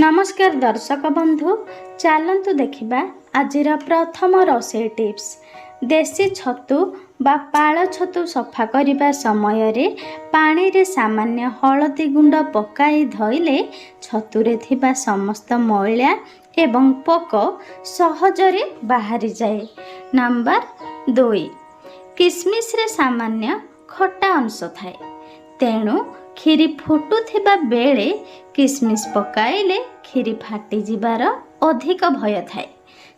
नमस्कार दर्शक बंधु, चलतु देखा आज प्रथम रोषे टिप्स। देशी छतु बा पाल छतु सफा करने समय रे पानी रे सामान्य हलदी गुंड पकाई धोइले छतुरे थिबा समस्त मैला एवं पोक सहजरे बाहरी जाए। नंबर 2, किसमिस रे सामान्य खट्टा अंश थाए, तेणु खीरी फुटुथिबा बेले किसमिस पकाइले खीरी फाटी जिबार अधिक भय थाए।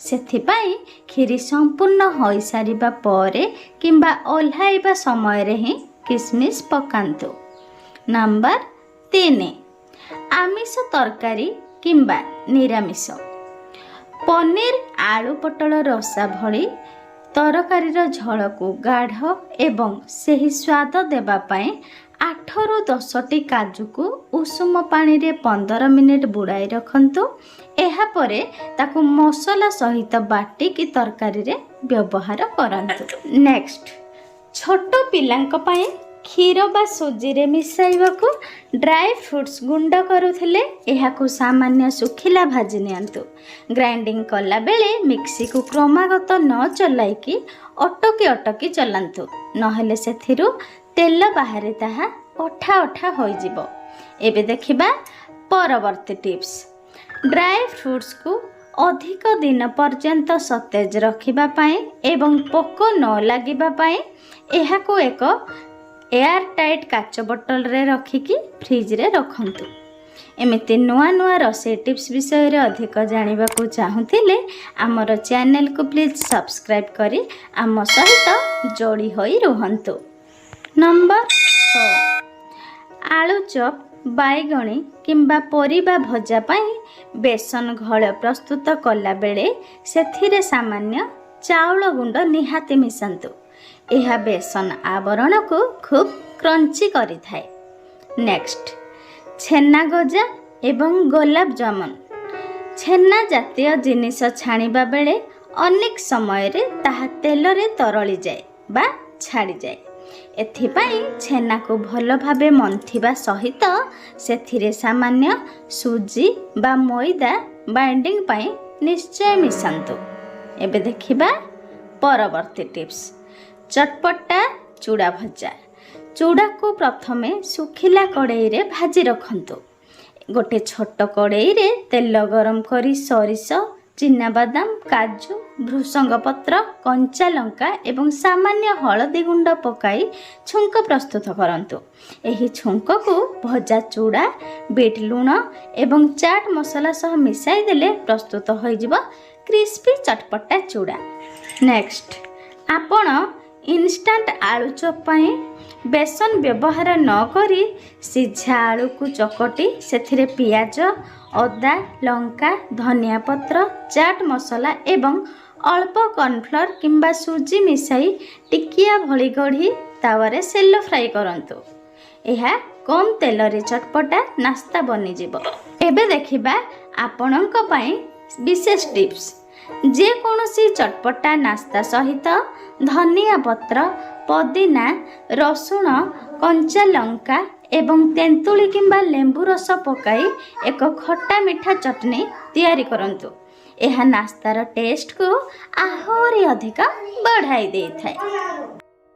सेथिपाई खीरी संपूर्ण होई सारिबा परे किंबा ओल्हाइबा समय रे ही किसमिस पकांतु। नंबर 3, आमिष तरकारी किंबा निरामिष। पनीर आलू पटल रसा भली तरकारीर झोल को गाढ़ एवं सही स्वाद देबा पाए 8 ରୁ 10ଟି काजू को उषुम पानी रे 15 मिनिट बुड़ाई रखंतु। एहा परे ताकू मसला सहित बाटी की तरकारी रे व्यवहार करंतु। नेक्स्ट, छोटो पिलांक पाए क्षीर बा सुजी रे मिसाइबा को ड्राई फ्रूट्स गुंड करुथिले एहाकू सामान्य सुखिला भाजी नियंतु। ग्राइंडिंग कला बेले मिक्सी को क्रमागत न चलाइकी अटकी चलांतु, नहेले सेथिरु तेल बाहरे ताहा अठा अठा होई जिवो। एबे देखिबा परवर्ती टिप्स। ड्राई फ्रूट्स को अधिक दिन पर्यंत सतेज रखिबा पाए एवं पोक न लागिबा पाए एहाको एक एयर टाइट काच बोतल रे रखिकी फ्रिज रे रखंतु। एमिति नुआ नुआ रोषे टिप्स विषय रे अधिक जानिबा को चाहुथिले आमर चैनल को प्लीज सब्सक्राइब करी आम सहित जोड़ी होई रुहंतु। नंबर 6, आलू चप बैगणी किंबा परिबा भजा पाई बेसन घोल प्रस्तुत कला बेले सेथिरे सामान्य चाउल गुंड निहाती मिसंतु। यह बेसन आवरण को खूब क्रंची करि थाए। नेक्स्ट, छेना गजा एवं गोलाप जामुन। छेना जातीय जिनिस छाणिबा बेले अनेक समय रे ताहा तेल रे तरली जाए बा छाड़ी जाए। एथिपाई छेना को भल भाबे मंथिबा सहित सेथिरे सामान्य सुजी बा मैदा बाइंडिंग पाई निश्चय मिसंतु। एबे देखिबा परवर्ती टिप्स। चटपटा चूड़ा भजा। चूड़ा को प्रथमे सुखिला कड़ाई रे भाजी रखंतु। गोटे छोट कड़ाई रे तेल गरम करी सरिष, चिनाबादाम, काजू, भृषंग पत्र, कंचा लंका एवं सामान्य हलदी गुंड पकाई छुंक प्रस्तुत करंतु। एही छुंक को भजा चूड़ा, बीट लूण एवं चाट मसला सह मिसाई देले प्रस्तुत होई जिवो क्रिस्पी चटपटा चूड़ा। नेक्स्ट, आपण इंस्टेंट आलू चप पाए बेसन व्यवहार न करी सिझा आलू को चकटी सेथिरे पियाज, अदा, लंका, धनिया पत्र, चाट मसला एवं अल्प कॉर्नफ्लोर किंबा सुजी मिसाई टिकिया भली गढ़ी तावारे सेलो फ्राई करंतु। एहा कम तेल रे चटपटा नास्ता बनी जिवो। एबे देखिबा आपणक पई विशेष टिप्स। जे कोनोसी चटपटा नास्ता सहित धनिया पत्र, पुदीना, रसुण, कंचा लंका एवं तेंतुली किंबा लेंबू रस पकाई एक खट्टा मिठा चटनी तैयारी करंतु। यह नास्तार टेस्ट को आहुरी अधिक बढ़ाई देई थाए।